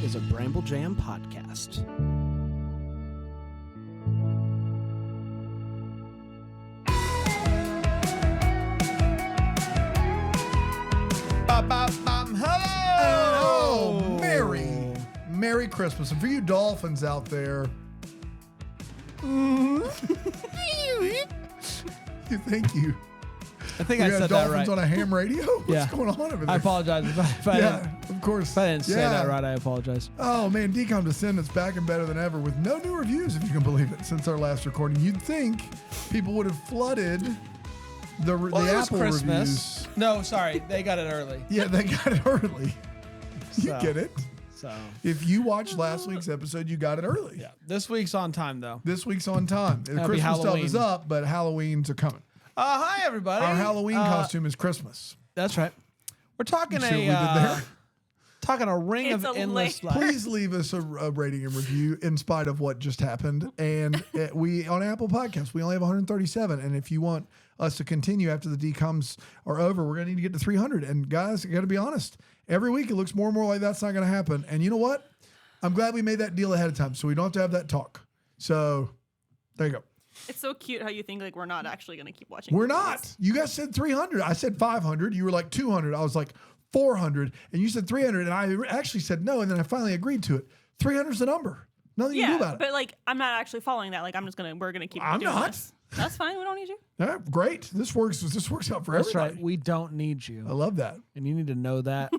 is a Bramble Jam podcast. Hello! Merry Christmas. And for you dolphins out there, thank you. I think We I got said that dolphins right. on a ham radio? What's Yeah. going on over there? I apologize. If I didn't, of course. if I didn't say that right, I apologize. Oh, man, Decom Descendants back and better than ever with no new reviews, if you can believe it, since our last recording. You'd think people would have flooded the It was Apple Christmas. reviews. No, sorry. They got it early. Yeah, they got it early. You So. get it. So, If you watched last week's episode, you got it early. yeah. This week's on time, though. This week's on time. The That'll be Christmas stuff is Halloween. up, but Halloween's are coming. Hi, everybody. Our Halloween costume is Christmas. That's right. We're talking See what we did there? talking a ring It's of a endless light. Please leave us a rating and review in spite of what just happened. And we on Apple Podcasts, we only have 137. And if you want us to continue after the decoms are over, we're going to need to get to 300. And guys, I got to be honest, every week it looks more and more like that's not going to happen. And you know what? I'm glad we made that deal ahead of time so we don't have to have that talk. So there you go. It's so cute how you think like we're not actually going to keep watching. We're movies. not. You guys said 300. I said 500. You were like 200. I was like 400. And you said 300. And I actually said no. And then I finally agreed to it. 300 is the number. Nothing you can do Yeah, about it. but like I'm not actually following that. Like we're gonna keep. I'm doing not. This. That's fine. We don't need you. All right, great. This works out for That's everybody. right. We don't need you. I love that. And you need to know that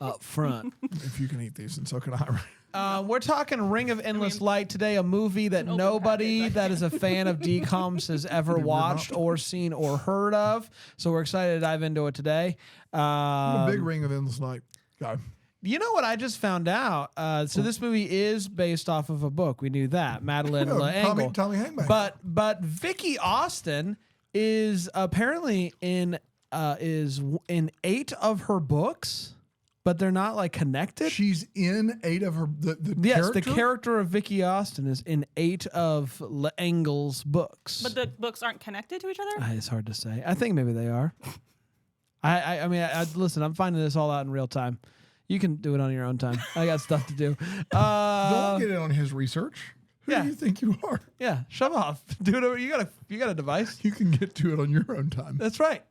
up front. If you can eat these, and so can I. We're talking Ring of Endless Light today, a movie that open nobody package. that is a fan of DComs has ever watched or seen or heard of. So we're excited to dive into it today. I'm a big Ring of Endless Night guy. You know what I just found out? So this movie is based off of a book. We knew that. Madeline L'Engle. Tommy Hangman. But Vicky Austin is apparently in 8 of her books, but they're not like connected. She's in 8 of her the Yes, character? the character of Vicky Austin is in 8 of L'Engle's books. But the books aren't connected to each other. It's hard to say. I think maybe they are. I mean, listen, I'm finding this all out in real time. You can do it on your own time. I got stuff to do. Don't get it on his research. Who yeah. do you think you are? Yeah, shove off. Do it. You got a device. You can get to it on your own time. That's right.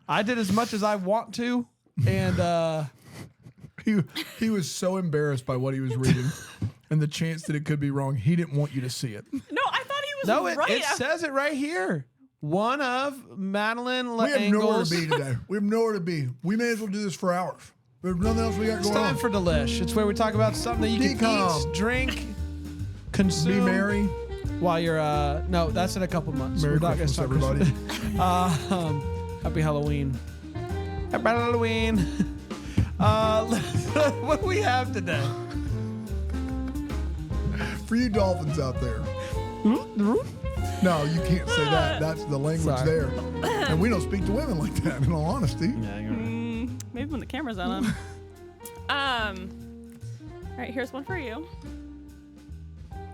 I did as much as I want to, and He was so embarrassed by what he was reading and the chance that it could be wrong. He didn't want you to see it. No, I thought he was no, right. it says it right here. One of Madeline We have nowhere L'Engle's. to be today. We have nowhere to be. We may as well do this for hours. There's nothing else we got It's going time on. for Delish. It's where we talk about something that you can Decom. eat, drink, consume. Be merry. While you're no, that's in a couple months. Merry We're not gonna Christmas, start everybody. Christmas. Happy Halloween. Happy Halloween. What do we have today? For you dolphins out there. No, you can't say that. That's the language Sorry. there. And we don't speak to women like that, in all honesty. Yeah, you're right. Maybe when the camera's on. All right, here's one for you.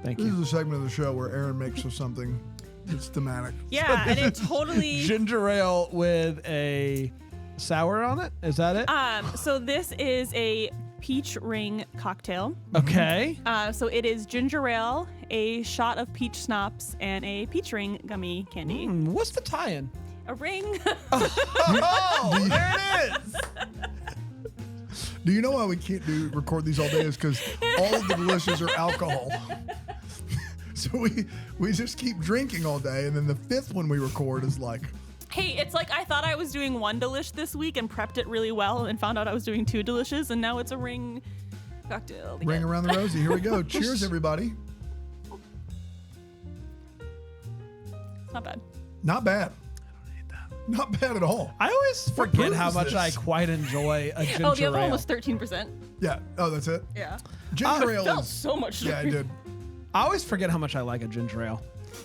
Thank This you. is a segment of the show where Aaron makes us something that's thematic. Yeah, and it totally. Ginger ale with a sour on it. Is that it? So this is a peach ring cocktail. Okay. So it is ginger ale, a shot of peach schnapps, and a peach ring gummy candy. What's the tie-in? A ring. Oh, there it is. Do you know why we can't record these all day? Is because all of the delicious are alcohol. So we just keep drinking all day, and then the 5th one we record is like, Hey, it's like I thought I was doing one delish this week and prepped it really well and found out I was doing 2 delicious, and now it's a ring cocktail. to ring get. around the rosy. Here we go. Cheers, everybody. It's not bad. Not bad. Not bad at all. I always What forget brew how is much this? I quite enjoy a ginger Oh, the other ale. one was 13%. Yeah. Oh, that's it. Yeah. Ginger ale Felt is. so much. Yeah, I did. I always forget how much I like a ginger ale.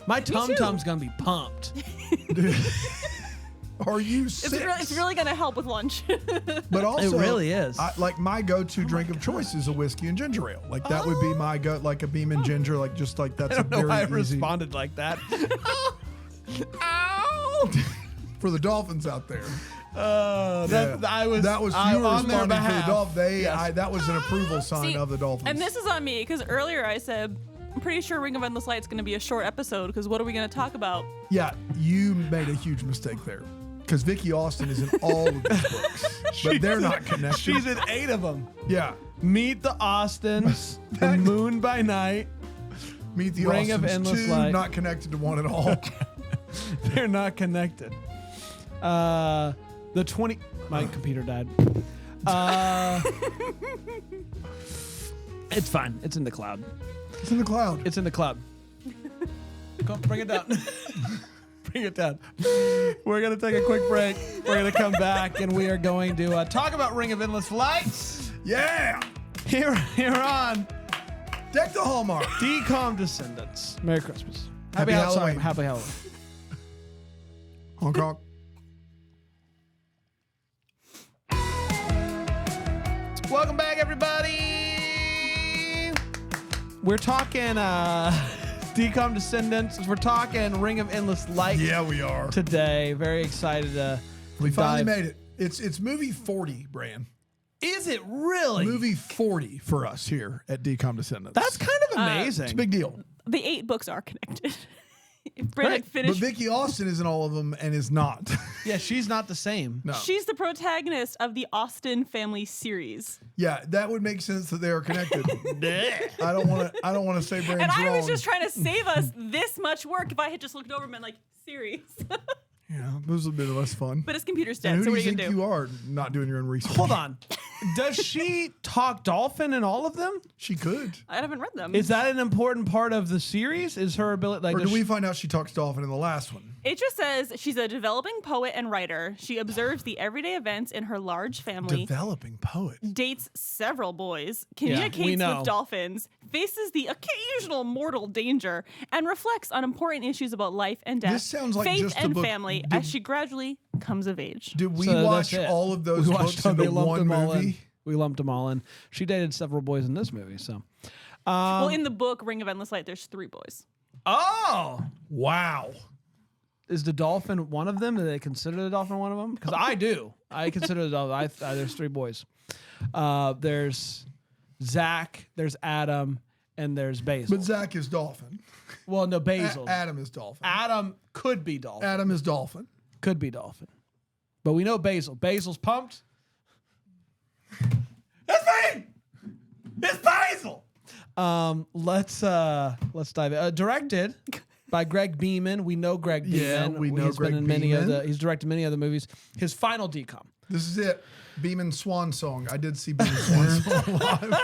My tum tum's gonna be pumped. Are you sick? It's really gonna help with lunch. But also, really is. Like my go-to drink of choice is a whiskey and ginger ale. Like that would be my go, like a Beam and ginger, like just like that's I don't a know very why I easy. responded like that. For the dolphins out there, I was you were on their responding for the behalf. Dolphins. Yes. That was an approval sign See, of the Dolphins. And this is on me because earlier I said I'm pretty sure Ring of Endless Light's going to be a short episode because what are we going to talk about? Yeah, you made a huge mistake there. Because Vicky Austin is in all of these books, but they're not connected. She's in 8 of them. Yeah. Meet the Austins, The Moon by Night. Meet the Ring Austins of Endless 2, Light. not connected to one at all. They're not connected. The 20. My computer died. It's fine. It's in the cloud. It's in the cloud. It's in the cloud. Come, bring it down. Bring it down. We're going to take a quick break. We're going to come back and we are going to talk about Ring of Endless Lights Yeah. here on Deck the Hallmark. Decom Descendants. Merry Christmas. Happy Halloween. Happy Halloween. Hong Kong. Welcome back, everybody. We're talking Decom Descendants. We're talking Ring of Endless Light Yeah, we are. today. Very excited to We finally dive- made it. It's movie 40, Bran. Is it really? Movie 40 for us here at Decom Descendants. That's kind of amazing. it's a big deal. The 8 books are connected. If Brit had But finished, Vicky Austin is in all of them and is not. Yeah, she's not the same. No. she's the protagonist of the Austen family series. Yeah, that would make sense that they are connected. I don't want to say Bran's And I wrong. was just trying to save us this much work if I had just looked over and been like, series. Yeah, this was a bit less fun. But his computer's And dead, who so do what you are you think going to do? you are not doing your own research? Hold on. Does she talk dolphin in all of them? She could. I haven't read them. Is that an important part of the series? Is her ability like Or does do we she- find out she talks dolphin in the last one? It just says she's a developing poet and writer. She observes the everyday events in her large family, Developing poet. dates several boys, we communicates know. with dolphins, faces the occasional mortal danger, and reflects on important issues about life and death, This sounds like faith just a and book. family Did- as she gradually comes of age. Did we So watch that's it. all of those We books watched them, into they lumped one them all in. movie? We lumped them all in. She dated several boys in this movie, so. Well, in the book Ring of Endless Light, there's 3 boys. Oh, Wow. is the dolphin one of them? Do they consider the dolphin one of them? Because I do. I consider the dolphin. There's 3 boys. There's Zach. There's Adam, and there's Basil. But Zach is dolphin. Well, no, Basil. Adam is dolphin. Adam could be dolphin. Adam is dolphin. Could be dolphin. But we know Basil. Basil's pumped. That's me. It's Basil. Let's dive in. Directed by Greg Beeman. We know Greg Beeman. Yeah, we know He's Greg been in many of Beeman. he's directed many other movies. His final decom. This is it. Beeman Swan Song. I did see Beeman Swan Song live.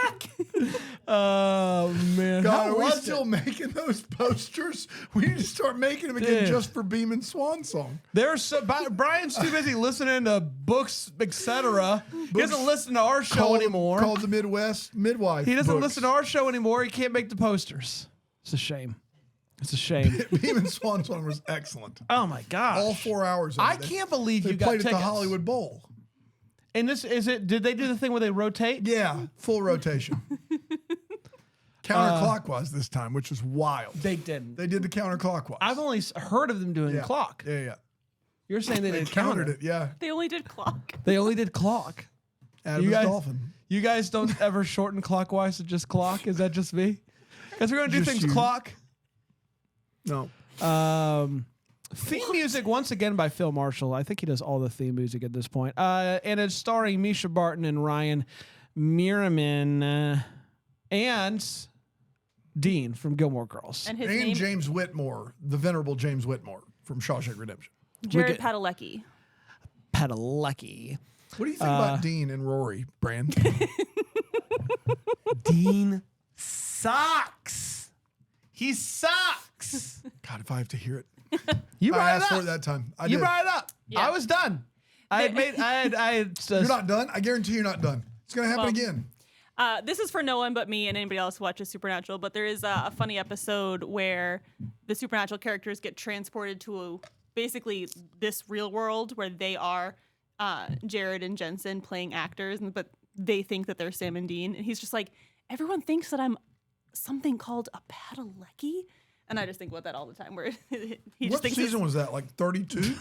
Oh man. God, How are we was still it? making those posters? We need to start making them again Dude. just for Beeman Swan Song. There's so, Brian's too busy listening to books, etc. He doesn't listen to our show anymore. Called the Midwest Midwife. He doesn't books. listen to our show anymore. He can't make the posters. It's a shame. It's a shame. Beeman Swan Song was excellent. Oh my gosh. All 4 hours. Of I it. can't believe They you got played at tickets. the Hollywood Bowl. And this is it. Did they do the thing where they rotate? Yeah, full rotation. Counterclockwise this time, which was wild. They didn't. They did the counterclockwise. I've only heard of them doing yeah. clock. Yeah. You're saying they They did countered counter. it. Yeah. They only did clock. They only did clock. Adam You is guys- dolphin. You guys don't ever shorten clockwise to just clock? Is that just me? Because we're going to do Just things you. clock. No. Theme music once again by Phil Marshall. I think he does all the theme music at this point. And it's starring Misha Barton and Ryan Merriman and Dean from Gilmore Girls. And his And name, James Whitmore, the venerable James Whitmore from Shawshank Redemption. Jared Wicked. Padalecki. Padalecki. What do you think about Dean and Rory, Brand? Dean sucks. He sucks. God, if I have to hear it. You I brought it asked up. for it that time. I You did. brought it up. Yeah. I was done. I had You're not done? I guarantee you're not done. It's going to happen Well, again. This is for no one but me and anybody else who watches Supernatural, but there is a funny episode where the Supernatural characters get transported to basically this real world where they are Jared and Jensen playing actors, but they think that they're Sam and Dean. And he's just like, everyone thinks that I'm something called a Padalecki. And I just think about that all the time. Where he just What thinks season was that? Like 32?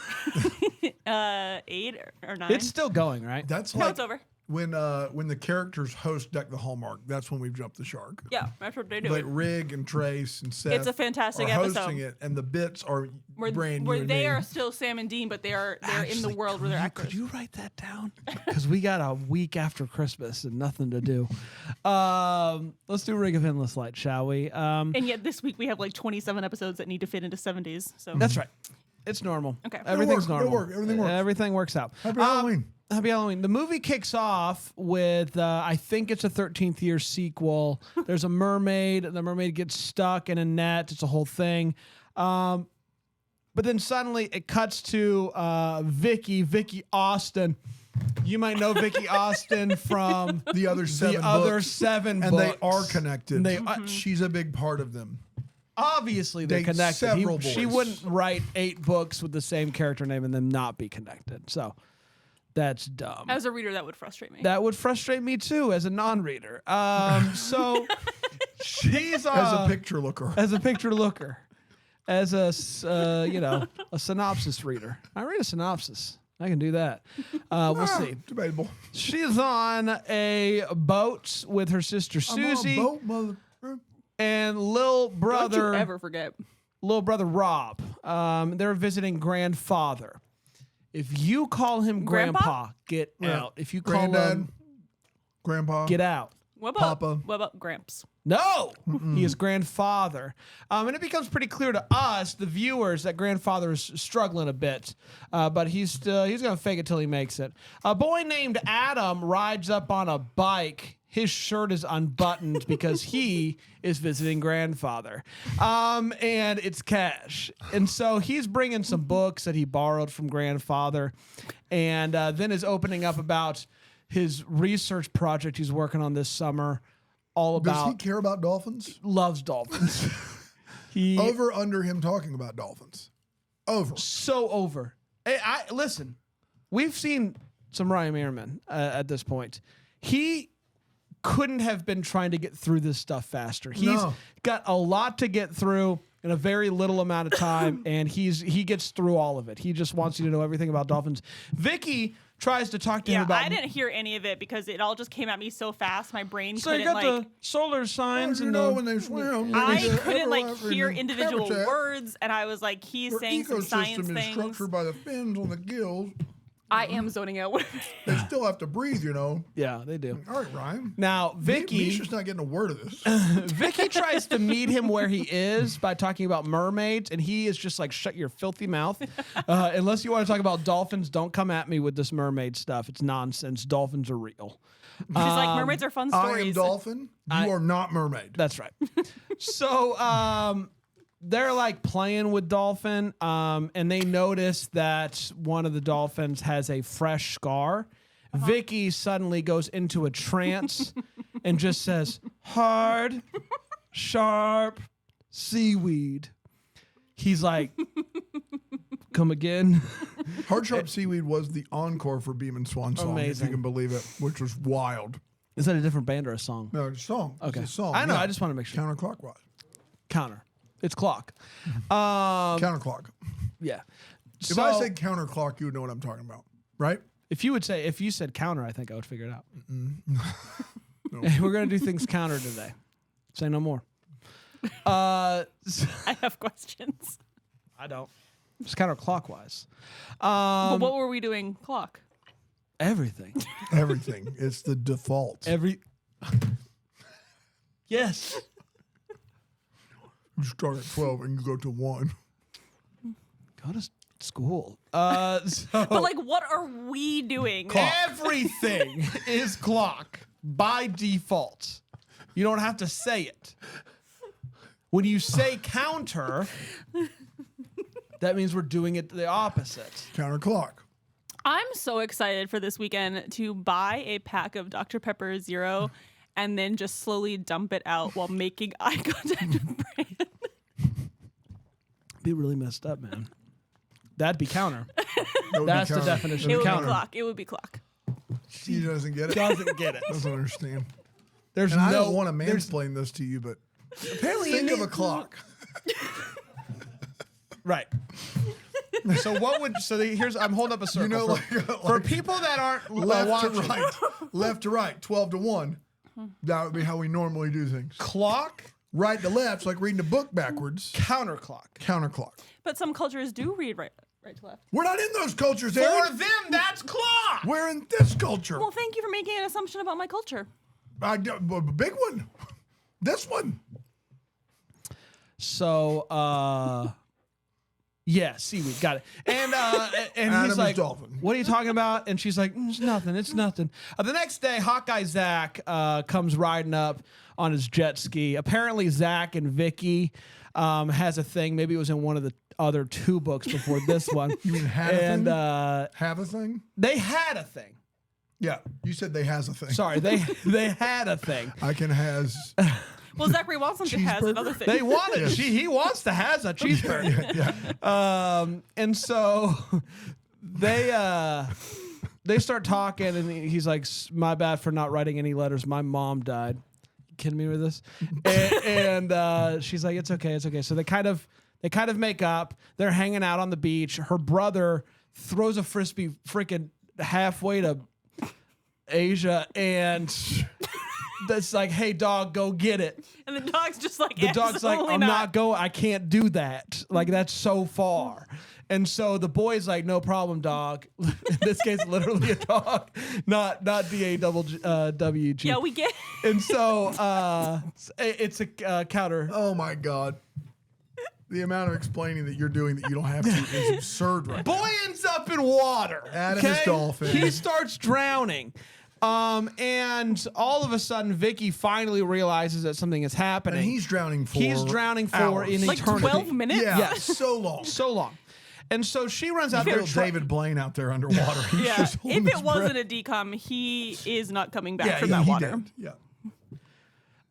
8 or 9. It's still going, right? That's No, like it's over. when the characters host Deck the Hallmark. That's when we've jumped the shark. Yeah, that's what they do. Like Rig and Trace and Seth It's a fantastic are episode. hosting it, and the bits are where brand new. where and they me. are still Sam and Dean, but they're in the Actually, world where they're actors. Could you write that down? Because we got a week after Christmas and nothing to do. Let's do Ring of Endless Light, shall we? And yet this week we have like 27 episodes that need to fit into 70s. So That's right. It's normal. Okay. Everything's It'll normal. work. Everything works. Everything works out. Happy Halloween. Happy Halloween. The movie kicks off with, I think it's a 13th year sequel. There's a mermaid. The mermaid gets stuck in a net. It's a whole thing. But then suddenly it cuts to Vicky Austin. You might know Vicky Austin from The other seven the other books, 7 and books. they are connected. And they She's a big part of them. obviously they're They connected. several She boys. wouldn't write 8 books with the same character name and them not be connected. So that's dumb. as a reader, that would frustrate me. That would frustrate me too as a non-reader. So she's As a picture looker. as a picture looker, as a a synopsis reader. I read a synopsis. I can do that. We'll see. Debatable. She's on a boat with her sister Susie I'm on a boat, mother. and little Don't brother you ever forget. Rob. They're visiting grandfather. If you call him Grandpa, get out. If you call Granddad, him, Grandpa. get out. What about Papa. What about Gramps? No, he is grandfather. And it becomes pretty clear to us, the viewers, that grandfather is struggling a bit. But he's going to fake it till he makes it. A boy named Adam rides up on a bike. His shirt is unbuttoned because he is visiting grandfather. And it's Cash. And so he's bringing some books that he borrowed from grandfather. And then is opening up about his research project he's working on this summer. All Does he about care about dolphins? loves dolphins. He Over under him talking about dolphins. Over. so over. Hey, listen. We've seen some Ryan Merriman at this point. He couldn't have been trying to get through this stuff faster. He's No. got a lot to get through in a very little amount of time, and he gets through all of it. He just wants you to know everything about dolphins. Vicky tries to talk to him Yeah, about. I didn't hear any of it because it all just came at me so fast. My brain so you couldn't got like. the solar signs You and know the, when they swim. I there's a couldn't like everlasting hear individual habitat. words, and I was like, he's Their saying some science ecosystem is things. structured by the fins on the gills. I am zoning out. They still have to breathe, you know. yeah, they do. All right, Ryan. Now Vicky. Misha's not getting a word of this. Vicky tries to meet him where he is by talking about mermaids, and he is just like, shut your filthy mouth. Unless you want to talk about dolphins, don't come at me with this mermaid stuff. It's nonsense. Dolphins are real. She's like, mermaids are fun I stories. am dolphin. You are not mermaid. That's right. So they're like playing with dolphin, and they notice that one of the dolphins has a fresh scar. Vicky suddenly goes into a trance and just says, hard, sharp, seaweed. He's like, come again? Hard Sharp Seaweed was the encore for Beeman Swan Song, if Amazing. you can believe it, which was wild. Is that a different band or a song? No, it's a song. Okay. It's a song. I know. yeah. I just want to make sure. Counterclockwise. Counter. It's clock. Counterclock. Yeah. If I say counterclock, you would know what I'm talking about, right? if you said counter, I think I would figure it out. Hey, we're going to do things counter today. Say no more. I have questions. I don't. It's counterclockwise. But what were we doing? Clock. Everything. Everything. It's the default. Yes. You start at 12 and you go to 1. Go to school. So But like, what are we doing? everything is clock by default. You don't have to say it. When you say counter, that means we're doing it the opposite. Counterclock. I'm so excited for this weekend to buy a pack of Dr. Pepper Zero and then just slowly dump it out while making eye contact with Brandon. Be really messed up, man. That'd be counter. That would be That's the counter. definition It of would counter. be clock. It would be clock. She doesn't get it. Doesn't get it. Doesn't understand. There's And I no don't want to mansplain this to you, but apparently think of a clock. Right. So what would here's I'm holding up a circle You know, for like people that aren't left to watching. right, left to right, 12 to 1. That would be how we normally do things. Clock, Right to left's like reading a book backwards. counterclock. Counterclock. But some cultures do read right to left. We're not in those cultures, For Aaron. them, that's clock. We're in this culture. Well, thank you for making an assumption about my culture. A big one. This one. So, yeah, seaweed, got it. And Adam he's is like, dolphin. "What are you talking about?" And she's like, "It's nothing. It's nothing." The next day, Hawkeye Zach comes riding up on his jet ski. Apparently, Zach and Vicky has a thing. Maybe it was in one of the other 2 books before this one. You mean had a and thing? uh, Have a thing? they had a thing. Yeah. You said they has a thing. Sorry, they had a thing. I can has. Well, Zachary Watson has Cheeseburger? another thing. They wanted. He wants to has a cheeseburger. Yeah. And so they start talking, and he's like, "My bad for not writing any letters. My mom died." You kidding me with this? And she's like, "It's okay, it's okay." So they kind of make up. They're hanging out on the beach. Her brother throws a frisbee freaking halfway to Asia, and that's like, "Hey, dog, go get it." And the dog's just like, The dog's like, "Absolutely I'm not going. I can't do that. Like, that's so far. And so the boy's like, no problem, dog. In this case, literally a dog, not DAWG. Yeah, we get And so it's a counter. Oh my God. The amount of explaining that you're doing that you don't have to is absurd right now. Boy ends up in water. Adam is dolphin. He starts drowning. And all of a sudden, Vicky finally realizes that something is happening. And he's drowning for He's drowning for hours. in like eternity. 12 minutes. Yeah, Yes. so long. So long. And so she runs out there. Feel David Blaine out there underwater. He's Yeah, just if holding it his wasn't breath. a decom, he is not coming back Yeah, from yeah, that he water. did. Yeah.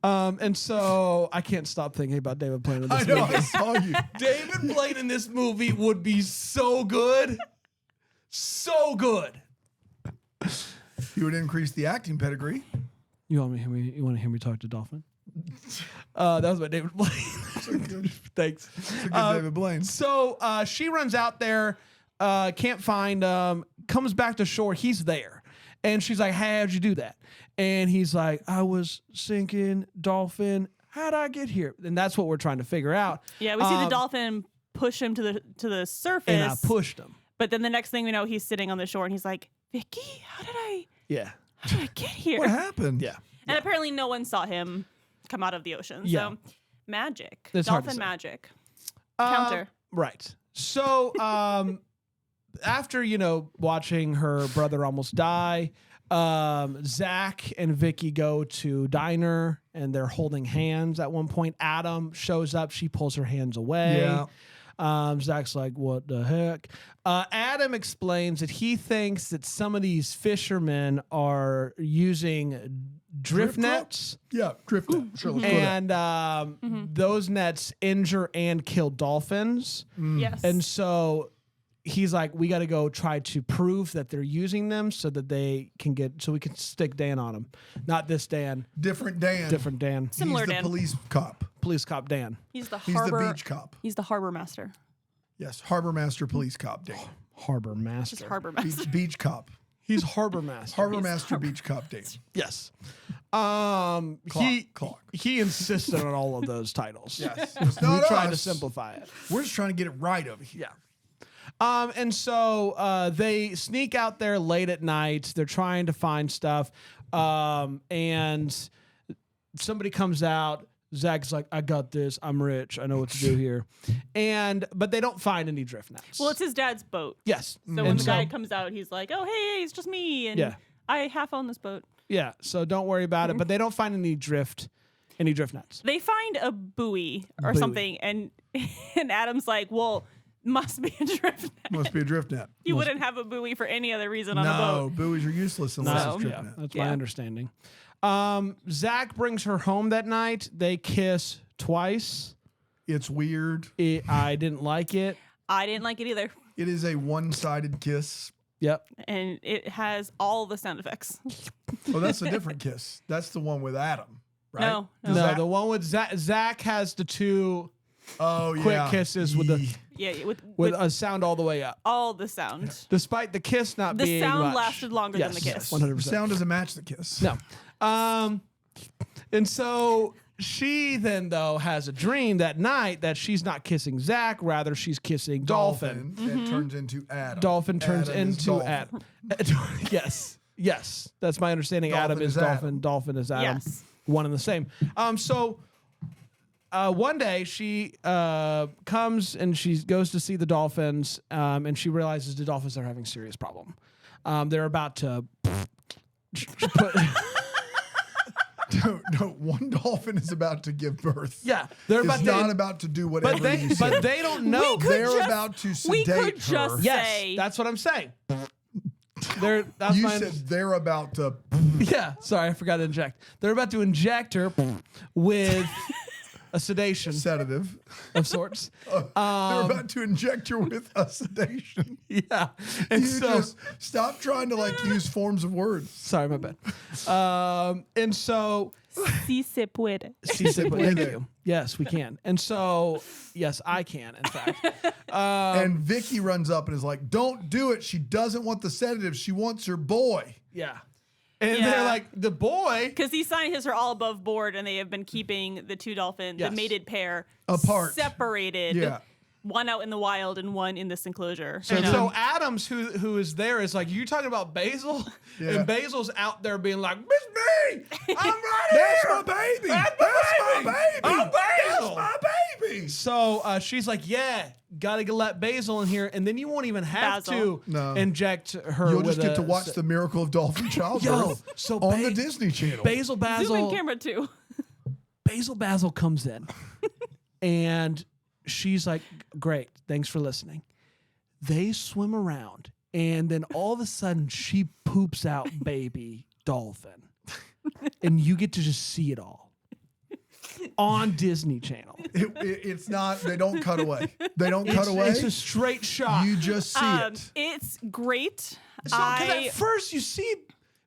And so I can't stop thinking about David Blaine in this I know, movie. I saw you. David Blaine in this movie would be so good. So good. He would increase the acting pedigree. You want to hear me talk to Dolphin? That was my David Blaine. Thanks. It's a good David Blaine. So she runs out there, can't find comes back to shore. He's there. And she's like, "Hey, how'd you do that?" And he's like, "I was sinking, dolphin. How'd I get here?" And that's what we're trying to figure out. Yeah, we see the dolphin push him to the surface. And I pushed him. But then the next thing we know, he's sitting on the shore and he's like, "Vicky, how did I get here?" What happened? Yeah. And apparently no one saw him come out of the ocean. Yeah. So magic. It's hard to Dolphin say. magic. Counter. Right. So after, watching her brother almost die, Zach and Vicky go to diner and they're holding hands. At one point, Adam shows up. She pulls her hands away. Yeah. Zach's like, "What the heck?" Adam explains that he thinks that some of these fishermen are using drift nets. Yeah, drift net. Sure, let's go with that. And those nets injure and kill dolphins. Yes. And so he's like, "We got to go try to prove that they're using them so that we can stick Dan on them. Not this Dan, Different Dan. different Dan. Similar He's the Dan. police cop. Police cop Dan. He's the He's harbor. the beach cop. He's the harbor master. Yes, harbor master police cop Dan. Harbor Just master. harbor master. Beach cop. He's harbor master. Harbor master beach cop Dan. Yes. Clock. He insisted on all of those titles. Yes. We It's not tried to us. simplify it. We're just trying to get it right over here. Yeah. And so they sneak out there late at night. They're trying to find stuff. And somebody comes out. Zach's like, "I got this. I'm rich. I know what to do here." But they don't find any drift nets. Well, it's his dad's boat. yes. So when the guy comes out, he's like, "Oh, hey, it's just me." And Yeah. I half own this boat. Yeah. So don't worry about it. But they don't find any drift nets. They find a buoy or Buoy. something, and Adam's like, "Well, must be a drift net. Must be a drift net. You wouldn't have a buoy for any other reason on a No, boat." buoys are useless unless No. it's drift Yeah, net. that's Yeah. my understanding. Zach brings her home that night. They kiss twice. It's weird. I didn't like it. I didn't like it either, It is a one-sided kiss. Yep. and it has all the sound effects. Oh, that's a different kiss. That's the one with Adam, right? No, no. No, Zach- the one with Zach has the two Oh, yeah. quick kisses with the. Yeah, with with a sound all the way up, all the sound. despite the kiss not The being sound much. lasted longer than the Yes, kiss. 100%. Sound doesn't match the kiss. No. And so she then, though, has a dream that night that she's not kissing Zach, rather she's kissing Dolphin. It turns into Adam. Dolphin turns Adam is into Dolphin. Adam. Yes. That's my understanding. Dolphin Adam is is Adam. Dolphin. Dolphin is Adam. Yes. One and the same. So one day she comes and she goes to see the dolphins, and she realizes the dolphins are having a serious problem. They're about to put. No, one dolphin is about to give birth. Yeah, they're It's about not to. about to do whatever But you say. they don't know. could They're just- about to we sedate could just her. Yes, say- that's what I'm saying. That's You my said they're about to. yeah. Sorry, I forgot to inject. They're about to inject her with a sedation Sedative. of sorts. They're about to inject you with a sedation. Yeah, and You so just stop trying to use forms of words. sorry, my bad. And so Si se puede. thank you. Yes, we can. And so yes, I can. In fact, And Vicky runs up and is like, "Don't do it. She doesn't want the sedative. She wants her boy." yeah. And Yeah. they're like, the boy. Because these scientists are all above board, and they have been keeping the two dolphin, Yes. the mated pair, Apart. separated. Yeah. One out in the wild and one in this enclosure. And You know? so Adams, who is there, is like, you talking about Basil? Yeah. And Basil's out there being like, it's me! I'm right That's here! my baby. That's That's my my baby. baby. I'm Basil. That's my baby. So she's like, yeah, gotta let Basil in here, and then you won't even have Basil. to No. inject her. You'll just with get to a- watch the miracle of dolphin childbirth so on the Disney Channel. Basil Zoom in Basil camera too. Basil comes in, and she's like, great, thanks for listening. They swim around, and then all of a sudden she poops out baby dolphin, and you get to just see it all on Disney Channel. It's not. They don't cut away. They don't cut away. It's a straight shot. You just see it. It's great. So, 'cause I at first you see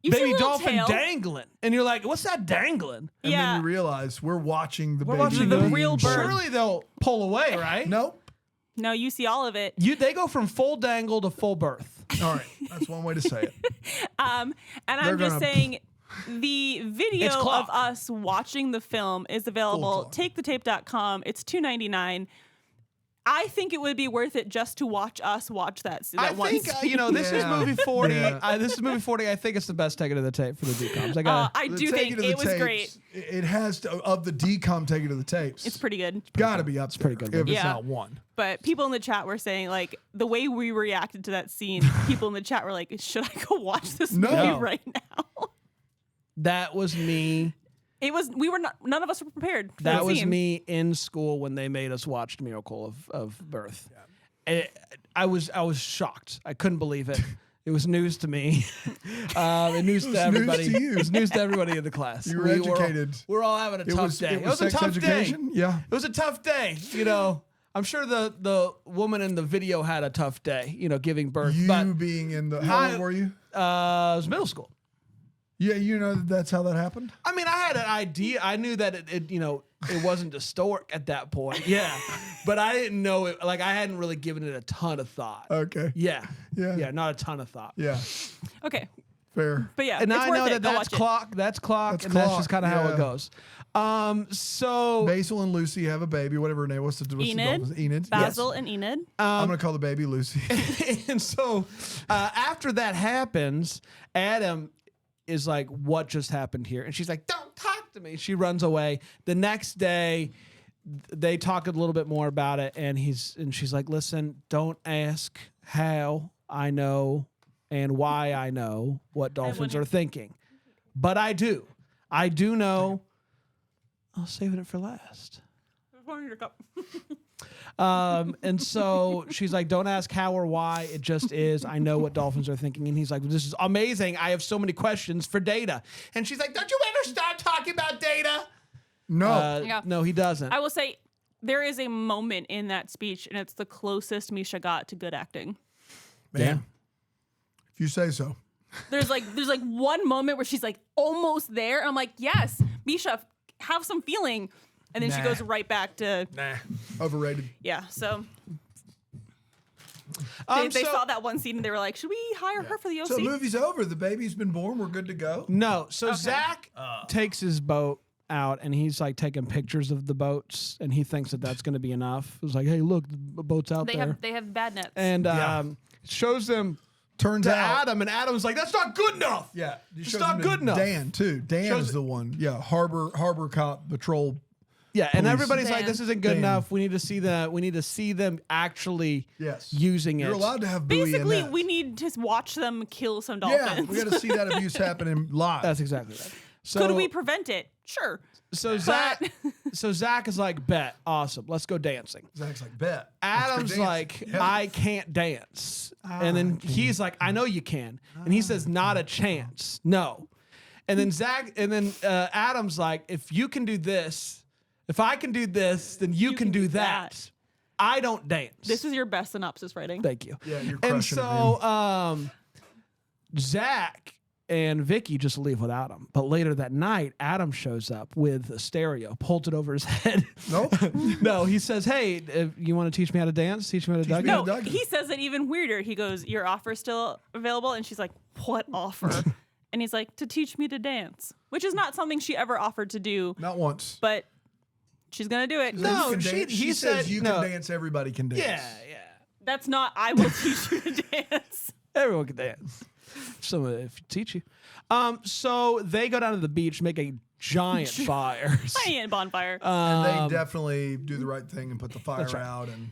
You see a baby little dolphin tail. dangling, and you're like, "What's that dangling?" And yeah. then you realize we're watching the We're baby. watching the being real born. birth. Surely they'll pull away, right? Nope. No, you see all of it. They go from full dangle to full birth. All right. That's one way to say it. And They're I'm just gonna- saying the video It's of clock. us watching the film is available. clock. TakeTheTape.com. It's $2.99. I think it would be worth it just to watch us watch that. I one think scene. this is Yeah. movie 40. Yeah. This is movie 40. I think it's the best take it to the tape for the DComs. I got. I The do Take think to the it was Tapes, great. It has to, of the decom take it to the tapes. It's pretty good. got to be up. It's pretty good If movie. it's Yeah. not one. But people in the chat were saying, like, the way we reacted to that scene, people in the chat were like, should I go watch this No. movie right now? That was me. None of us were prepared for That the was scene. me in school when they made us watch Miracle of Birth. I was shocked. I couldn't believe it. It was news to me. And news to news everybody. to you. It was news to everybody in the class. You were educated. We're all having a tough day. It was a sex tough education. day. Yeah. It was a tough day. I'm sure the woman in the video had a tough day. Giving birth. You but being in the. How old were you? it was middle school. Yeah, you know that's how that happened. I mean, I had an idea. I knew that it wasn't a stork at that point. Yeah, but I didn't know it. Like, I hadn't really given it a ton of thought. Okay. Yeah, Yeah. not a ton of thought. Yeah. Okay. Fair. But yeah, And now it's I worth know it. that Go that's watch it. clock. That's clock, That's and that's clock, just kind of how yeah. it goes. So Basil and Lucy have a baby. Whatever her name. What's the Enid, dolphin's- Enid. Basil and Enid. I'm gonna call the baby Lucy. and so after that happens, Adam is like, "What just happened here?" And she's like, "Don't talk to me." She runs away. The next day, they talk a little bit more about it, and she's like, "Listen, don't ask how I know and why I know what dolphins are thinking, but I do. I do know." I'll save it for last. And so she's like, "Don't ask how or why. It just is. I know what dolphins are thinking." And he's like, "This is amazing. I have so many questions for Data." And she's like, "Don't you ever start talking about Data?" No. Yeah. No, he doesn't. I will say there is a moment in that speech, and it's the closest Misha got to good acting. Man. If you say so. There's like one moment where she's like almost there, and I'm like, yes, Misha, have some feeling, and then she Nah. goes right back to Nah. Overrated. yeah. So They so- saw that one scene and they were like, should we hire her for the OC? So the movie's over. The baby's been born. We're good to go. No. So Zach takes his boat out and he's like taking pictures of the boats and he thinks that that's going to be enough. It was like, hey, look, the boat's out there. They have bad nets. And shows them Turns to out. Adam, and Adam's like, that's not good enough. Yeah. It's not good enough. Dan, too. Dan Shows- is the one. Yeah. Harbor cop patrol. Yeah, and Police. everybody's like, Dan. this isn't good Dan. enough. We need to see we need to see them actually Yes. using it. You're allowed to have buoy Basically, in that. we need to watch them kill some Yeah, dolphins. we got to see that abuse happening live. That's exactly right. So, Could we prevent it? Sure. So Zach is like, bet, awesome, let's go dancing. Zach's like, bet. Adam's Let's go like, dance. Yeah. I can't dance. And then he's like, I know you can. And he says, not a chance. No. And then Adam's like, if you can do this, if I can do this, then you can do that. I don't dance. This is your best synopsis writing. Thank you. Yeah, you're And crushing it, so Zach and Vicky just leave without him. But later that night, Adam shows up with a stereo, pulls it over his head. Nope. No, he says, hey, you want to teach me how to dance? Teach me how to me duck? how No, to Doug. he says it even weirder. He goes, your offer's still available? And she's like, what offer? And he's like, to teach me to dance, which is not something she ever offered to do, Not once. but she's going to do it. No, You can she- dance. he She says said- you no. can dance, everybody can dance. Yeah. That's not, I will teach you to dance. Everyone can dance. Some if you teach you. So they go down to the beach, make a giant fire. Giant bonfire. And they definitely do the right thing and put the fire right. out. And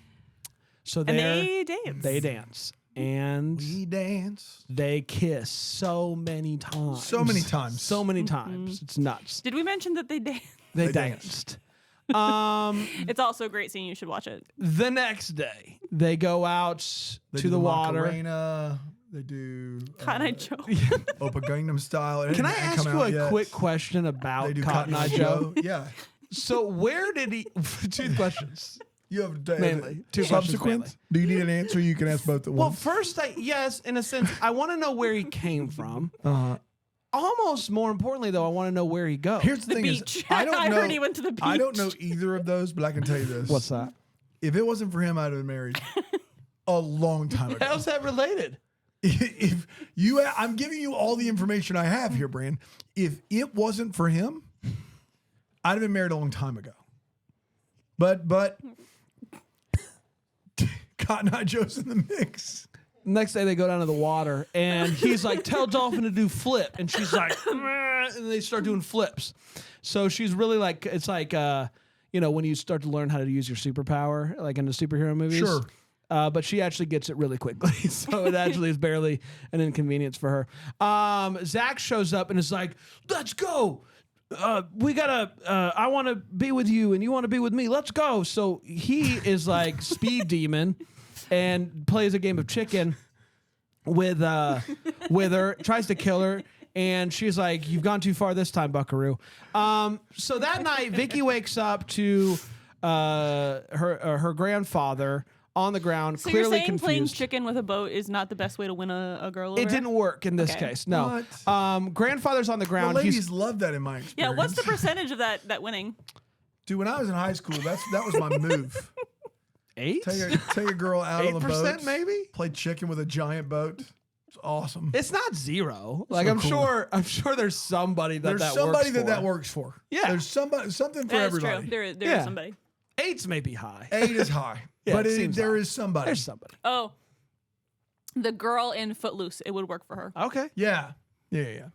So and there they dance. they dance. And we dance. they kiss so many times. So many times. So many times. It's nuts. Did we mention that they dance? They, They danced. It's also a great scene. You should watch it. The next day, they go out They to do the water. Macarena. They do Cotton Eye Joe. Opa Gangnam Style. It Can I didn't ask come you out a yet. quick question They about do Cotton Eye Joe? Yeah. So where did he? Two questions. You have Mainly. Two questions subsequent. mainly. Do you need an answer? You can ask both at Well, once. first, yes, in a sense, I want to know where he came from. Uh-huh. Almost more importantly, though, I want to know where he goes. Here's the, The thing beach. is, I don't I know. heard he went to the I don't beach. know either of those, but I can tell you this. What's that? If it wasn't for him, I'd have been married a long time ago. How's that related? If you, I'm giving you all the information I have here, Brand. If it wasn't for him, I'd have been married a long time ago. But Cotton Eye Joe's in the mix. Next day, they go down to the water, and he's like, "Tell Dolphin to do flip," and she's like, "Meh," and they start doing flips. So she's really like, it's like, when you start to learn how to use your superpower, like in the superhero movies. Sure. But she actually gets it really quickly, so it actually is barely an inconvenience for her. Zach shows up and is like, "Let's go. We gotta. I want to be with you, and you want to be with me. Let's go." So he is like speed demon, and plays a game of chicken with her, tries to kill her. And she's like, "You've gone too far this time, Buckaroo." So that night, Vicky wakes up to her grandfather on the ground, So you're clearly saying playing confused. chicken with a boat is not the best way to win a girl over? It didn't work in this Okay. case. No. What? Grandfather's on the The ground. ladies love that in my experience. Yeah, what's the percentage of that winning? Dude, when I was in high school, that was my move. 8? Take a girl out on the 8% boat. maybe? Play chicken with a giant boat. It's awesome. It's not 0. Like So I'm cool. sure there's somebody that There's somebody works that for. works for. Yeah. There's something for That is everybody. true. There Yeah. is somebody. 8's maybe high. 8 is high, Yeah, but it seems there high. is somebody. There's somebody. Oh, the girl in Footloose. It would work for her. Okay. Yeah.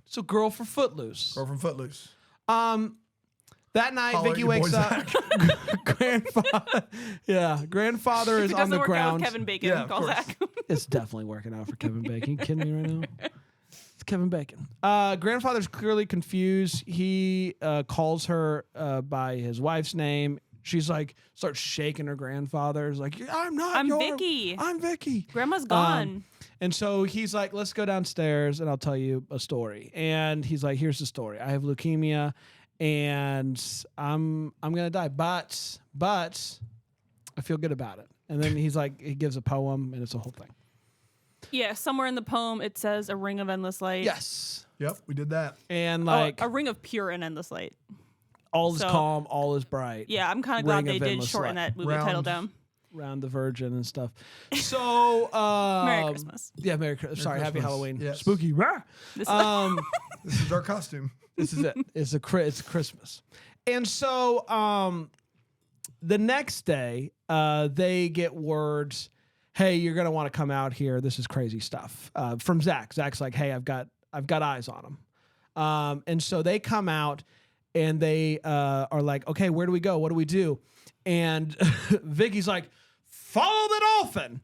So girl for Footloose. Girl from Footloose. That night, Holler at Vicky your wakes boy, up. Grandfather is If it on doesn't the work out ground. with Kevin Bacon, Yeah, of call course. Zach. It's definitely working out for Kevin Bacon. You kidding me right now? It's Kevin Bacon. Grandfather's clearly confused. He calls her by his wife's name. She's like, starts shaking her grandfather. Is like, I'm not. I'm your- Vicky. I'm Vicky. Grandma's gone. And so he's like, let's go downstairs and I'll tell you a story. And he's like, here's the story. I have leukemia and I'm gonna die, but I feel good about it. And then he's like, he gives a poem and it's a whole thing. Yeah, somewhere in the poem it says a ring of endless light. Yes. Yep, we did that. And Oh, like a ring of pure and endless light. all is so- calm, all is bright. Yeah, I'm kind of Ring glad they of did endless shorten light. that movie title Round. down. around the Virgin and stuff. So Merry Christmas. Yeah, Merry Christmas. Sorry, Happy Christmas. Halloween. Yes. Spooky. Rah! This This is our costume. This is it. It's Christmas. And so the next day, they get words, hey, you're gonna want to come out here. This is crazy stuff. From Zach. Zach's like, hey, I've got eyes on him. And so they come out and they are like, okay, where do we go? What do we do? And Vicky's like, follow the dolphin.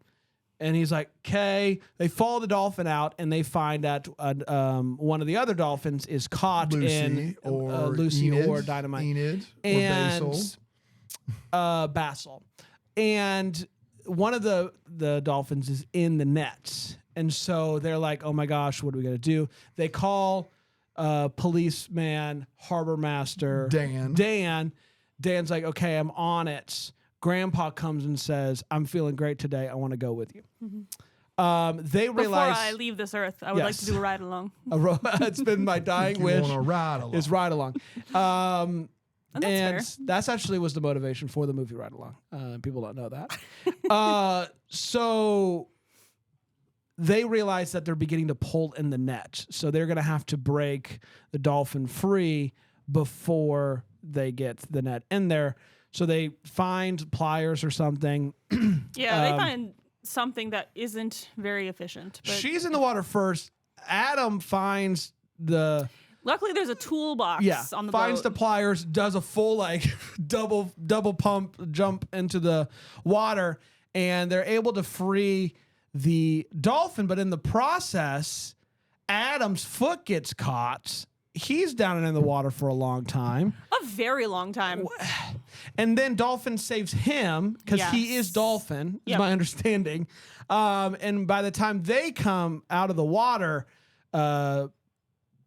And he's like, okay. They follow the dolphin out, and they find that one of the other dolphins is caught in Lucy Enid, or Dynamite. Enid And or Basil. Basil. And one of the dolphins is in the nets. And so they're like, oh my gosh, what are we going to do? They call policeman, harbor master, Dan. Dan's like, okay, I'm on it. Grandpa comes and says, I'm feeling great today. I want to go with you. They realize Before I leave this earth, I would like to do a ride along. It's been my dying You wish. want to ride along. Is ride along. And And that's fair. that's actually was the motivation for the movie Ride Along. People don't know that. So they realize that they're beginning to pull in the net. So they're going to have to break the dolphin free before they get the net in there. So they find pliers or something. Yeah, they find something that isn't very efficient. But She's in the water first. Adam finds the... luckily, there's a toolbox on the finds boat. the pliers, does a full like double pump jump into the water, and they're able to free the dolphin. But in the process, Adam's foot gets caught. He's down in the water for a long time, a very long time. and then Dolphin saves him because he is Yes. Dolphin. Is Yep. my understanding. And by the time they come out of the water,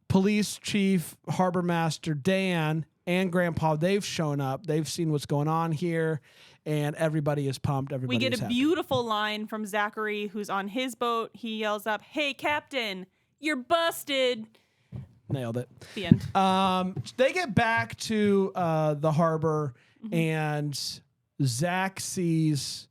police chief, harbor master Dan, and Grandpa, they've shown up. They've seen what's going on here, and everybody is pumped. Everybody We get is a happy. beautiful line from Zachary, who's on his boat. He yells up, "Hey, Captain, you're busted." Nailed it. The end. They get back to the harbor, and Zach sees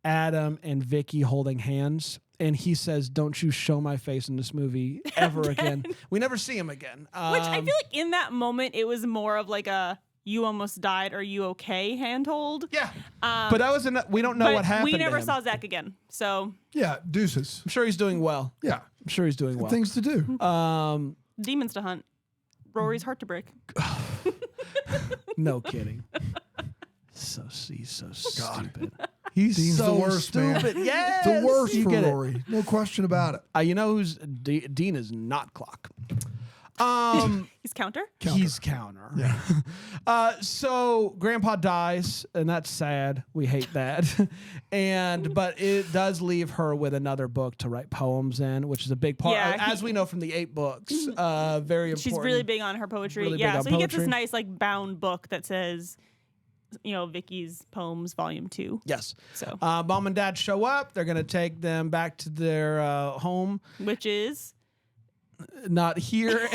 Adam and Vicky holding hands, and he says, "Don't you show my face in this movie ever again." We never see him again. Which I feel like in that moment, it was more of like a "you almost died, are you okay?" handhold. Yeah, but that was we don't know But what happened. we to never him. saw Zach again. So Yeah, deuces. I'm sure he's doing well. Yeah, I'm sure he's doing well. things to do. demons to hunt. Rory's heart to break. No kidding. He's so stupid. He's Dean's so the worst, man. stupid. Yes, the worst you for get it. Rory. No question about it. You know who's Dean is not Clock. He's counter. He's counter. Yeah. So Grandpa dies, and that's sad. We hate that. But it does leave her with another book to write poems in, which is a big part. Yeah, as we know from the 8 books, very important. She's really big on her poetry. Really big yeah, on so he gets this poetry. nice like bound book that says, Vicky's Poems Volume 2. Yes. So, Mom and Dad show up. They're gonna take them back to their home. which is Not here.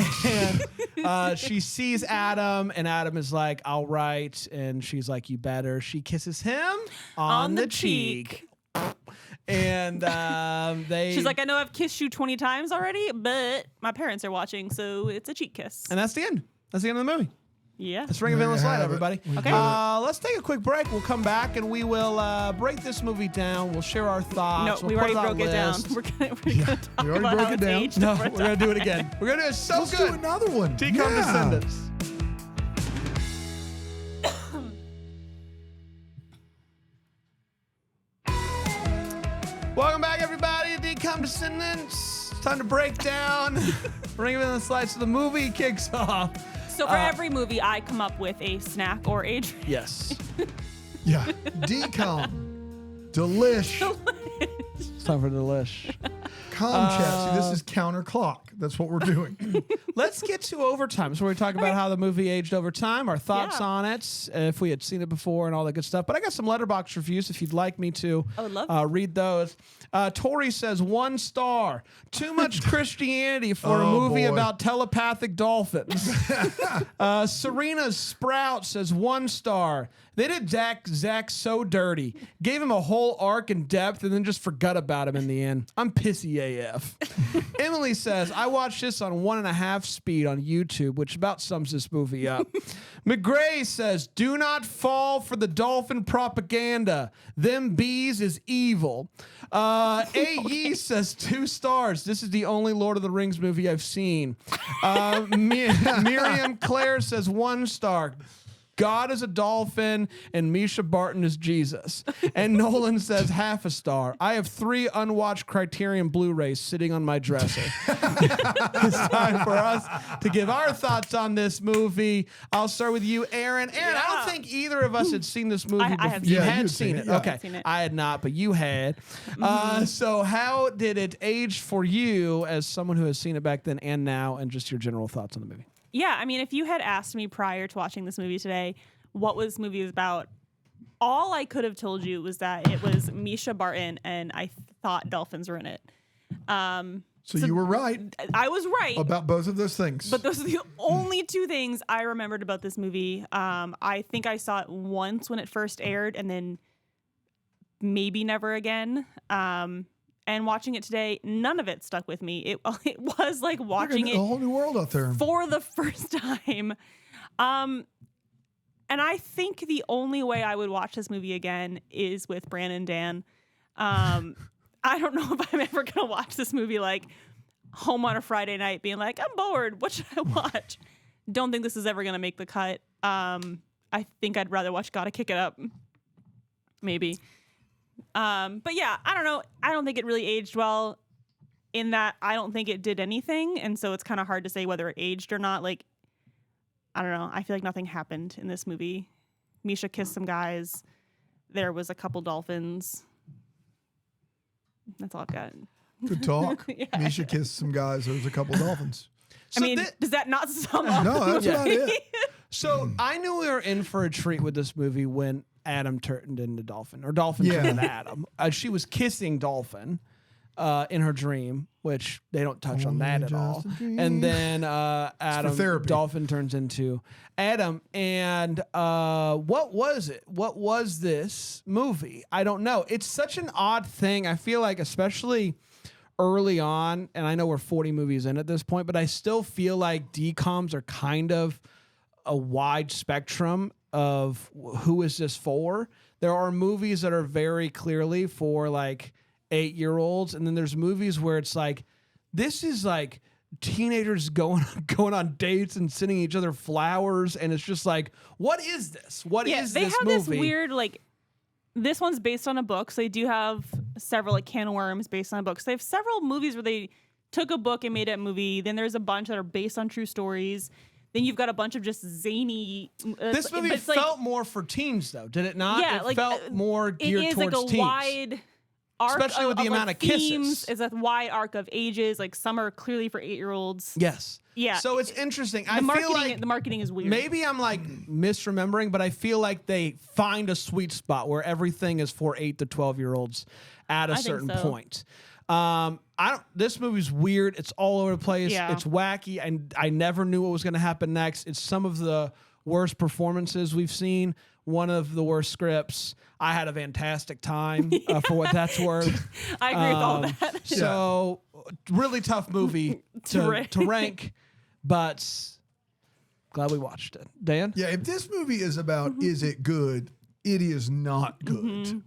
And she sees Adam, and Adam is like, "All right," and she's like, "You better." She kisses him on the cheek. And she's like, "I know I've kissed you 20 times already, but my parents are watching, so it's a cheek kiss." and that's the end. That's the end of the movie. Yeah. Let's ring of There you Endless Light, have it. everybody. We Okay. did it. Let's take a quick break. We'll come back and we will break this movie down. We'll share our No, thoughts. we we'll already put it on broke it down. list. We're gonna talk we already about broke how it it's down. aged No, over we're gonna time. do it again. We're gonna do it so Let's good. do another one. Decom Yeah. Descendants. Welcome back, everybody, to Decom Descendants. It's time to break down Ring of Endless Light. So the movie kicks off. So for every movie, I come up with a snack or a drink. Yes. Yeah. Decom. Delish. It's time for Delish. Chad. See, this is counterclock. That's what we're doing. Let's get to overtime. So we talk about how the movie aged over time, our thoughts Yeah. on it, if we had seen it before, and all that good stuff. But I got some Letterboxd reviews if you'd like me to I would love read those. Tori says 1 star. Too much Christianity for a Oh, movie boy. about telepathic dolphins. Serena Sprout says 1 star. They did Zach so dirty. Gave him a whole arc and depth and then just forgot about him in the end. I'm pissy AF. Emily says, I watched this on 1.5 speed on YouTube, which about sums this movie up. McGray says, do not fall for the dolphin propaganda. Them bees is evil. A.E. says 2 stars. This is the only Lord of the Rings movie I've seen. Miriam Claire says 1 star. God is a dolphin and Misha Barton is Jesus. And Nolan says 0.5 star. I have 3 unwatched Criterion Blu-rays sitting on my dresser. It's time for us to give our thoughts on this movie. I'll start with you, Aaron. Aaron, I don't think either of us had seen this movie before. have You seen it. Yeah, had you'd seen seen it. it, yeah. Okay. I've seen it. I had not, but you had. So how did it age for you as someone who has seen it back then and now, and just your general thoughts on the movie? Yeah, I mean, if you had asked me prior to watching this movie today what was this movie about, all I could have told you was that it was Misha Barton and I thought dolphins were in it. So you were right I was right. about both of those things. But those are the only 2 things I remembered about this movie. I think I saw it once when it first aired and then maybe never again. And watching it today, none of it stuck with me. It was like watching a it whole new world out there. for the first time. And I think the only way I would watch this movie again is with Brandon Dan. I don't know if I'm ever going to watch this movie like home on a Friday night being like, I'm bored. What should I watch? Don't think this is ever going to make the cut. I think I'd rather watch Gotta Kick It Up. Maybe. But yeah, I don't know. I don't think it really aged well in that I don't think it did anything. And so it's kind of hard to say whether it aged or not. Like, I don't know. I feel like nothing happened in this movie. Misha kissed some guys. There was a couple dolphins. That's all I've got. Good talk. Yeah. Misha kissed some guys. There was a couple dolphins. So I mean, does that not sum up? No, that's the about movie? it. So I knew we were in for a treat with this movie when Adam turned into Dolphin, or Dolphin turned Yeah. into Adam. She was kissing Dolphin in her dream, which they don't touch on that Only at all. just a dream. And then Adam, therapy. Dolphin turns into Adam. And what was it? What was this movie? I don't know. It's such an odd thing. I feel like, especially early on, and I know we're 40 movies in at this point, but I still feel like DCOMs are kind of a wide spectrum of who is this for. There are movies that are very clearly for like 8-year-olds, and then there's movies where it's like, this is like teenagers going on dates and sending each other flowers, and it's just like, what is this? What is Yeah, this they have movie? this weird like. This one's based on a book, so they do have several like Can of Worms based on a book. So they have several movies where they took a book and made it a movie. Then there's a bunch that are based on true stories. Then you've got a bunch of just zany. This movie but it's like- felt more for teens, though, did it not? Yeah, it like, felt more it geared is towards like a teens. wide arc, Especially with the of, amount like, of kisses. themes. It's a wide arc of ages. Like some are clearly for 8-year-olds. Yes. Yeah. So it's interesting. The I feel marketing, like the marketing is weird. maybe I'm like misremembering, but I feel like they find a sweet spot where everything is for 8 to 12-year-olds at a I think certain so. point. This movie's weird. It's all over the place. Yeah. It's wacky, and I never knew what was going to happen next. It's some of the worst performances we've seen. One of the worst scripts. I had a fantastic time for what that's worth. I agree with all that. So really tough movie to rank, but glad we watched it. Dan? Yeah, if this movie is about is it good, it is not good.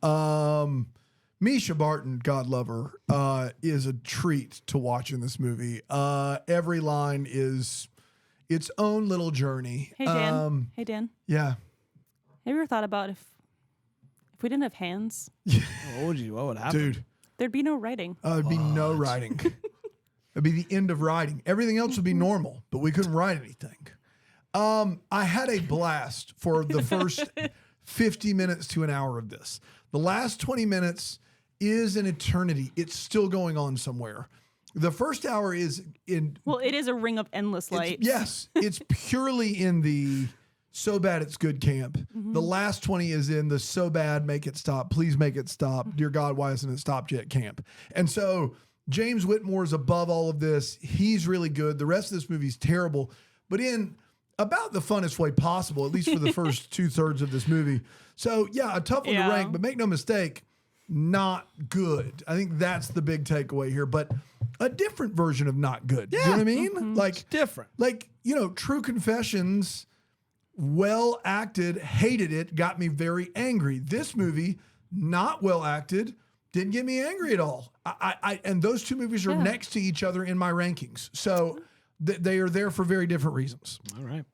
Misha Barton, God love her, is a treat to watch in this movie. Every line is its own little journey. Hey Dan. Hey Dan. Yeah. Have you ever thought about if we didn't have hands, What would happen? Dude, there'd be no writing? it'd be no writing. It'd be the end of writing. Everything else would be normal, but we couldn't write anything. I had a blast for the first 50 minutes to an hour of this. The last 20 minutes is an eternity. It's still going on somewhere. The first hour is in. Well, it is a ring of endless lights. Yes, it's purely in the so bad it's good camp. The last 20 is in the so bad make it stop. Please make it stop. Dear God, why hasn't it stopped yet camp? And so James Whitmore is above all of this. He's really good. The rest of this movie's terrible, but in about the funnest way possible, at least for the first 2/3 of this movie. So yeah, a tough one to rank, but make no mistake, not good. I think that's the big takeaway here, but a different version of not good. You know what I mean? Like different. Like, True Confessions, well acted, hated it, got me very angry. This movie, not well acted, didn't get me angry at all. And those two movies are next to each other in my rankings. So they are there for very different reasons. All right.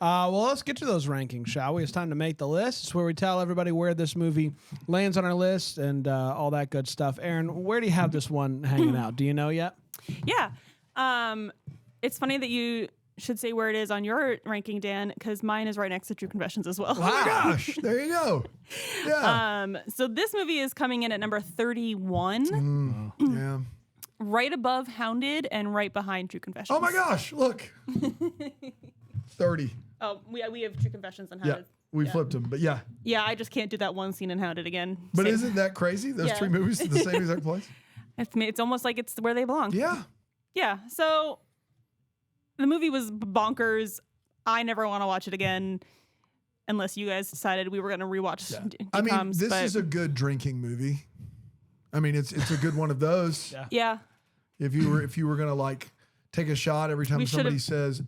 Well, let's get to those rankings, shall we? It's time to make the list. It's where we tell everybody where this movie lands on our list and all that good stuff. Aaron, where do you have this one hanging out? Do you know yet? Yeah. It's funny that you should say where it is on your ranking, Dan, because mine is right next to True Confessions as well. Oh my gosh. There you go. Yeah. So this movie is coming in at number 31. Yeah. Right above Hounded and right behind True Confessions. Oh my gosh. Look. 30. Oh, we have True Confessions and Yeah. Hounded. We flipped them, but yeah. Yeah, I just can't do that one scene in Hounded again. But Same. isn't that crazy? Those Yeah. three movies in the same exact place? It's almost like it's where they belong. Yeah. Yeah. So the movie was bonkers. I never want to watch it again unless you guys decided we were going to rewatch. I mean, DComs, this but is a good drinking movie. I mean, it's a good one of those. yeah. If you were gonna like take a shot every time We somebody should've- says,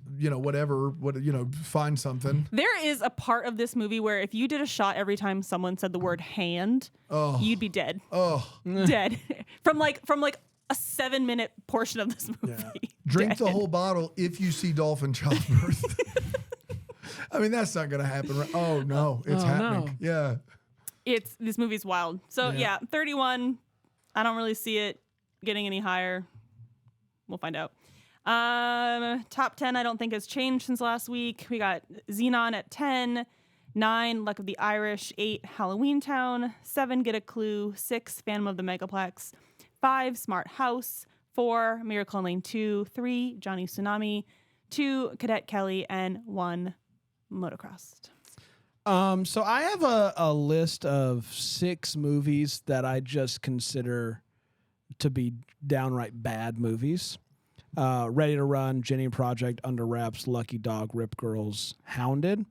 find something. There is a part of this movie where if you did a shot every time someone said the word hand, you'd be dead. Oh, Dead. from like a 7-minute portion of this movie. yeah. Drink Dead. the whole bottle if you see dolphin childbirth. I mean, that's not gonna happen. Right? Oh no, it's happening. no. Yeah. This movie's wild. So yeah, 31. I don't really see it getting any higher. We'll find out. Top 10 I don't think has changed since last week. We got Xenon at 10, 9 Luck of the Irish, 8 Halloween Town, 7 Get a Clue, 6 Phantom of the Megaplex, 5 Smart House, 4 Miracle in Lane 2, 3 Johnny Tsunami, 2 Cadet Kelly, and 1 Motocross. So I have a list of 6 movies that I just consider to be downright bad movies. Ready to Run, Jenny Project, Under Wraps, Lucky Dog, Rip Girls, Hounded.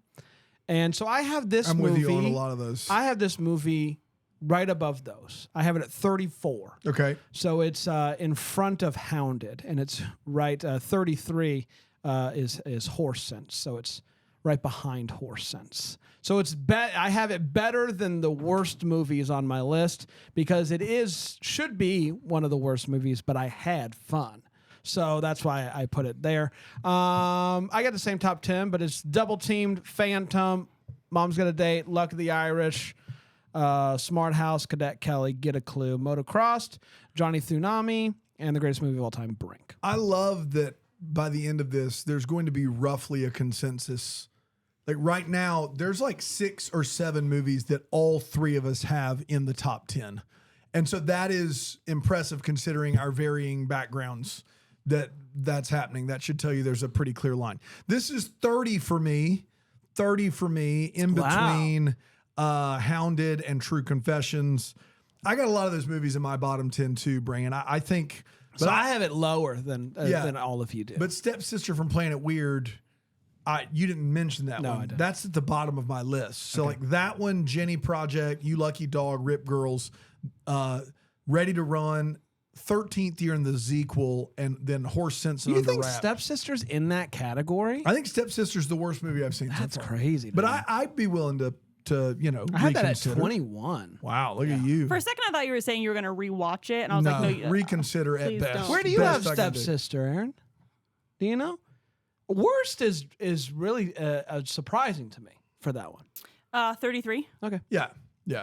And so I have this I'm movie. with you on a lot of those. I have this movie right above those. I have it at 34. Okay. So it's in front of Hounded, and it's right 33 is Horse Sense. So it's right behind Horse Sense. So I have it better than the worst movies on my list because should be one of the worst movies, but I had fun. So that's why I put it there. I got the same top 10, but it's Double Teamed, Phantom, Mom's Got a Date, Luck of the Irish, Smart House, Cadet Kelly, Get a Clue, Motocrossed, Johnny Tsunami, and the greatest movie of all time, Brink. I love that by the end of this, there's going to be roughly a consensus. Like right now, there's like 6 or 7 movies that all 3 of us have in the top 10. And so that is impressive considering our varying backgrounds that's happening. That should tell you there's a pretty clear line. This is 30 for me in between Hounded and True Confessions. I got a lot of those movies in my bottom 10 too, Brian. I think. But I have it lower than all of you do. But Stepsister from Planet Weird, you didn't mention that No, one. I didn't. That's at the bottom of my list. So like that one, Jenny Project, You Lucky Dog, Rip Girls, Ready to Run, 13th Year in the Sequel, and then Horse Sense and you Under think Wraps. Stepsister's in that category? I think Stepsister's the worst movie I've seen That's so far. crazy. But man. I'd be willing to I had that at reconsider. 21. Wow, look at you. For a second, I thought you were saying you were going to rewatch it, and I was like, no, you reconsider at please best. don't. Where do you Best have I can do. Stepsister, Aaron? Do you know? Worst is really surprising to me for that one. 33. Okay. Yeah.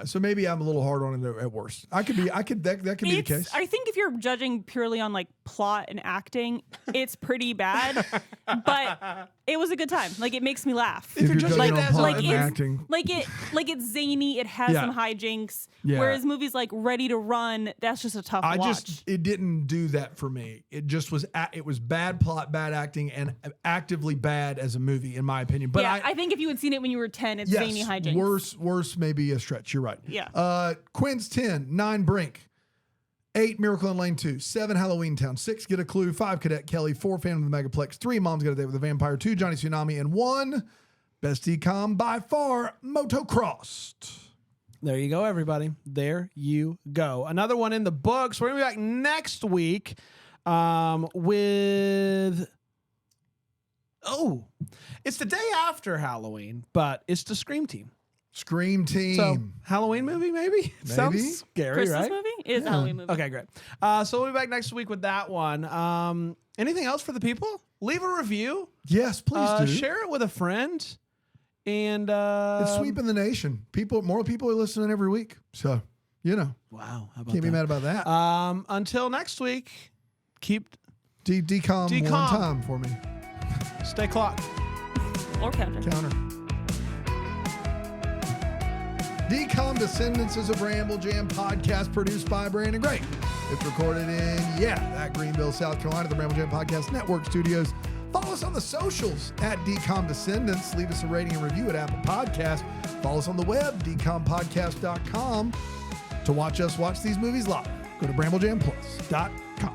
So maybe I'm a little hard on it at worst. That could be the case. I think if you're judging purely on like plot and acting, it's pretty bad. But it was was a good time. Like it makes me laugh. If you're just judging like on that, plot like and it's acting, like it's zany. It has Yeah. some hijinks. Yeah. Whereas movies like Ready to Run, that's just a tough watch. it didn't do that for me. It just was it was bad plot, bad acting, and actively bad as a movie, in my opinion. But I think if you had seen it when you were 10, it's zany hijinks. worse maybe a stretch. You're right. Yeah. Quinn's 10, 9 Brink, 8 Miracle in Lane 2, 7 Halloween Town, 6 Get a Clue, 5 Cadet Kelly, 4 Phantom of the Megaplex, 3 Mom's Got a Date with a Vampire, 2 Johnny Tsunami, and 1 Best Ecom by far, Motocrossed. There you go, everybody. There you go. Another one in the books. We're going to be back next week with... Oh, it's the day after Halloween, but it's the Scream Team. Scream Team. So, Halloween movie, maybe? Sounds scary, Christmas right? movie? It is a Halloween movie. Okay, great. So we'll be back next week with that one. Anything else for the people? Leave a review. Yes, please do. Share it with a friend. And It's sweeping the nation. More people are listening every week. So, wow, how about can't be that? mad about that. Until next week, keep Decom one Decom. time for me. stay clocked. Or counter. Counter. Decom Descendants is a Bramble Jam podcast produced by Brandon Gray. It's recorded in, that Greenville, South Carolina, the Bramble Jam Podcast Network studios. Follow us on the socials at Decom Descendants. Leave us a rating and review at Apple Podcasts. Follow us on the web, decompodcast.com. To watch us watch these movies live, go to BrambleJamPlus.com.